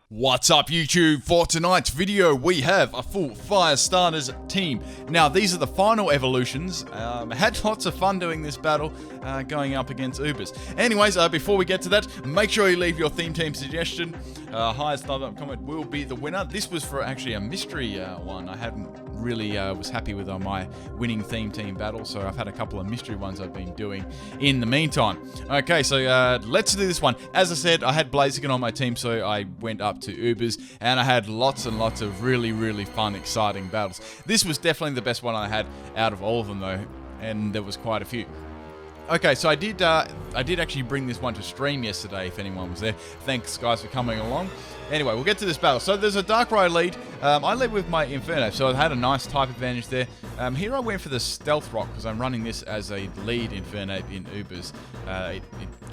What's up YouTube? For tonight's video we have a full Fire Starters team. Now these are the final evolutions. I had lots of fun doing this battle going up against Ubers. Anyways, before we get to that, make sure you leave your theme team suggestion. Highest thumb up comment will be the winner. This was for actually a mystery one. I hadn't really was happy with my winning theme team battle, so I've had a couple of mystery ones I've been doing in the meantime. Okay, so let's do this one. As I said, I had Blaziken on my team, so I went up to Ubers, and I had lots and lots of really fun, exciting battles. This was definitely the best one I had out of all of them though, and there was quite a few. Okay, so I did actually bring this one to stream yesterday, if anyone was there. Thanks, guys, for coming along. Anyway, we'll get to this battle. So there's a Darkrai lead. I led with my Inferno, so I had a nice type advantage there. Here I went for the Stealth Rock, because I'm running this as a lead Inferno in Ubers. It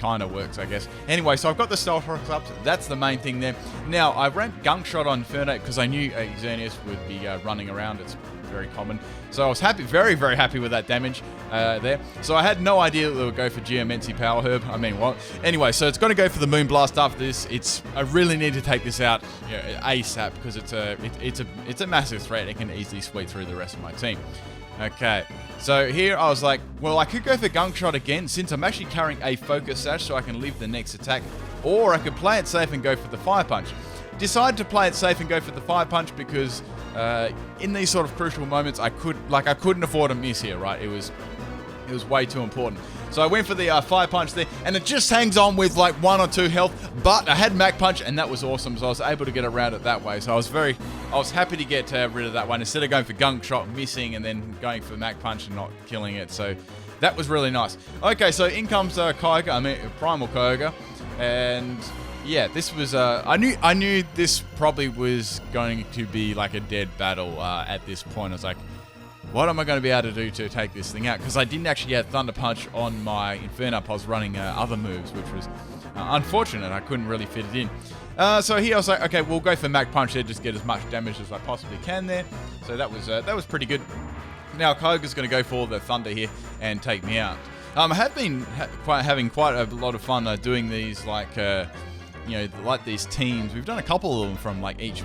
kind of works, I guess. Anyway, so I've got the Stealth Rock up. That's the main thing there. Now, I ran Gunk Shot on Inferno, because I knew Xerneas would be running around. It's very common. So I was happy, very happy with that damage there. So I had no idea that it would go for Geomancy Power Herb. I mean, what? Anyway, so it's going to go for the Moonblast after this. I really need to take this out ASAP because it's a massive threat. It can easily sweep through the rest of my team. Okay, so here I was like, well, I could go for Gunk Shot again since I'm actually carrying a Focus Sash so I can live the next attack, or I could play it safe and go for the Fire Punch. Decided to play it safe and go for the Fire Punch because in these sort of crucial moments, I couldn't afford a miss here, right? It was way too important. So I went for the Fire Punch there, and it just hangs on with like 1 or 2 health, but I had Mac Punch, and that was awesome, so I was able to get around it that way. So I was happy to get rid of that one, instead of going for Gunk Shot, missing, and then going for Mac Punch and not killing it. So that was really nice. Okay, so in comes Primal Kyogre, and yeah, this was, I knew this probably was going to be like a dead battle at this point. I was like, what am I going to be able to do to take this thing out? Because I didn't actually have Thunder Punch on my Inferno. I was running other moves, which was unfortunate. I couldn't really fit it in. So here I was like, okay, we'll go for Mac Punch there, just get as much damage as I possibly can there. So that was pretty good. Now Kyogre's going to go for the Thunder here and take me out. I have been having quite a lot of fun doing these like these teams. We've done a couple of them from like each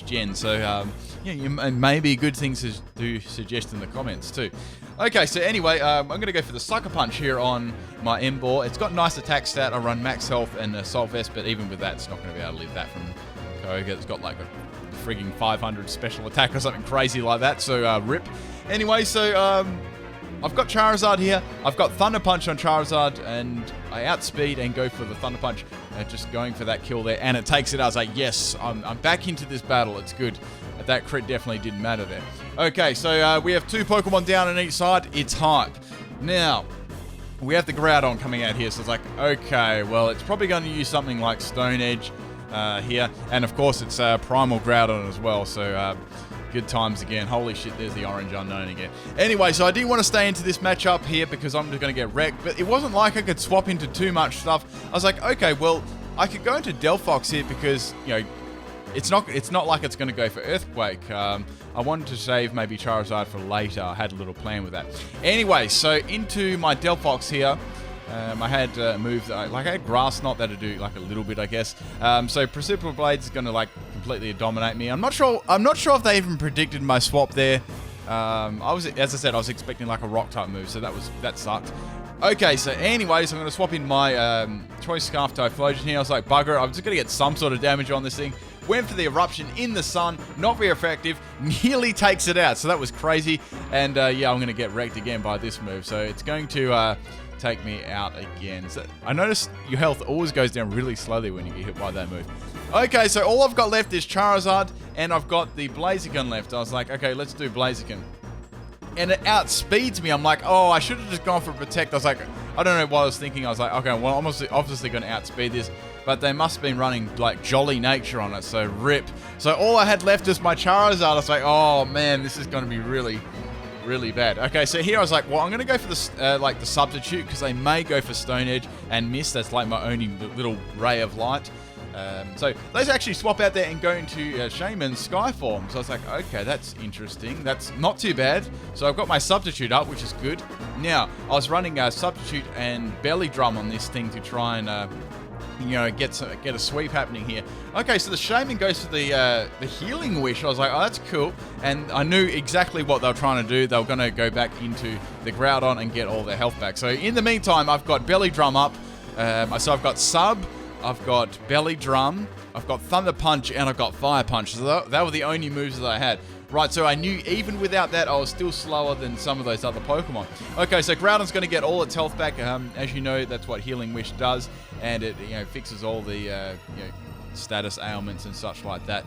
gen. So maybe good things to suggest in the comments too. Okay, so anyway, I'm going to go for the Sucker Punch here on my Emboar. It's got nice attack stat. I run max health and Assault Vest, but even with that, it's not going to be able to leave that from Kyogre. It's got like a frigging 500 special attack or something crazy like that. So rip. Anyway, so I've got Charizard here. I've got Thunder Punch on Charizard, and I outspeed and go for the Thunder Punch, just going for that kill there, and it takes it out. I was like, yes, I'm back into this battle. It's good. That crit definitely didn't matter there. Okay, so we have 2 Pokemon down on each side. It's hype. Now, we have the Groudon coming out here, so it's like, okay, well, it's probably going to use something like Stone Edge here, and of course, it's Primal Groudon as well, so good times again. Holy shit, there's the Orange Unknown again. Anyway, so I didn't want to stay into this matchup here because I'm just going to get wrecked, but it wasn't like I could swap into too much stuff. I was like, okay, well, I could go into Delphox here because, it's not like it's going to go for Earthquake. I wanted to save maybe Charizard for later. I had a little plan with that. Anyway, so into my Delphox here. I had moved, I had Grass Knot that'll do like a little bit, I guess. So Precipital Blade's going to like completely dominate me. I'm not sure if they even predicted my swap there. As I said, I was expecting like a Rock type move, so that sucked. Okay, so anyways, I'm going to swap in my Choice Scarf Typhlosion here. I was like, bugger, I'm just going to get some sort of damage on this thing. Went for the Eruption in the sun, not very effective, nearly takes it out, so that was crazy. And yeah, I'm going to get wrecked again by this move, so it's going to take me out again. So I noticed your health always goes down really slowly when you get hit by that move. Okay, so all I've got left is Charizard, and I've got the Blaziken left. I was like, okay, let's do Blaziken. And it outspeeds me. I'm like, oh, I should have just gone for Protect. I was like, I don't know what I was thinking. I was like, okay, well, I'm obviously going to outspeed this, but they must have been running like Jolly Nature on it, so rip. So all I had left is my Charizard. I was like, oh man, this is going to be really bad. Okay, so here I was like, well, I'm going to go for the Substitute because they may go for Stone Edge and miss. That's like my only little ray of light. So let's actually swap out there and go into Shaman Skyform. So I was like, okay, that's interesting. That's not too bad. So I've got my Substitute up, which is good. Now, I was running Substitute and Belly Drum on this thing to try and get a sweep happening here. Okay, so the Shaman goes for the Healing Wish. I was like, oh, that's cool. And I knew exactly what they were trying to do. They were going to go back into the Groudon and get all their health back. So in the meantime, I've got Belly Drum up. So I've got Sub, I've got Belly Drum, I've got Thunder Punch, and I've got Fire Punch. So that were the only moves that I had. Right, so I knew even without that, I was still slower than some of those other Pokemon. Okay, so Groudon's going to get all its health back. As you know, that's what Healing Wish does, and it fixes all the status ailments and such like that.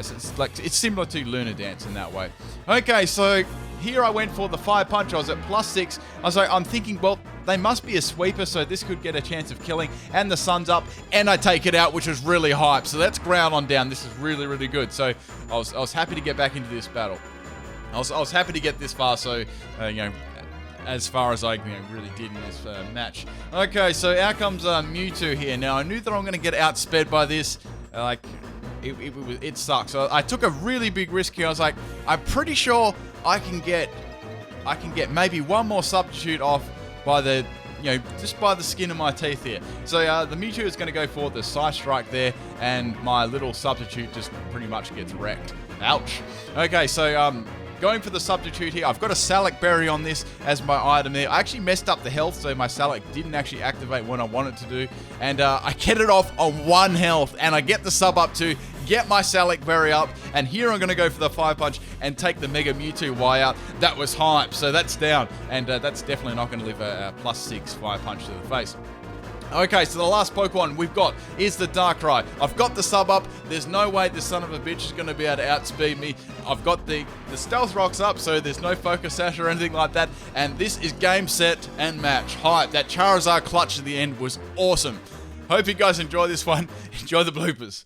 So it's similar to Lunar Dance in that way. Okay, so here I went for the Fire Punch. I was at +6. I'm thinking, well, they must be a sweeper, so this could get a chance of killing. And the sun's up, and I take it out, which is really hype. So that's Groudon down. This is really, really good. So I was happy to get back into this battle. I was happy to get this far. So as far as I really did in this match. Okay, so out comes Mewtwo here. Now I knew that I'm going to get outsped by this. It sucks. So I took a really big risk here. I was like, I'm pretty sure I can get maybe one more substitute off by the just by the skin of my teeth here. So the Mewtwo is going to go for the Psy Strike there, and my little substitute just pretty much gets wrecked. Ouch. Okay, so going for the substitute here. I've got a Salac Berry on this as my item there. I actually messed up the health, so my Salac didn't actually activate when I wanted to do. And I get it off on 1 health, and I get the sub up to get my Salac Berry up. And here I'm going to go for the Fire Punch and take the Mega Mewtwo Y out. That was hype, so that's down. And that's definitely not going to live a +6 Fire Punch to the face. Okay, so the last Pokemon we've got is the Darkrai. I've got the sub up. There's no way this son of a bitch is going to be able to outspeed me. I've got the Stealth Rocks up, so there's no Focus Sash or anything like that. And this is game, set, and match. Hype. That Charizard clutch at the end was awesome. Hope you guys enjoy this one. Enjoy the bloopers.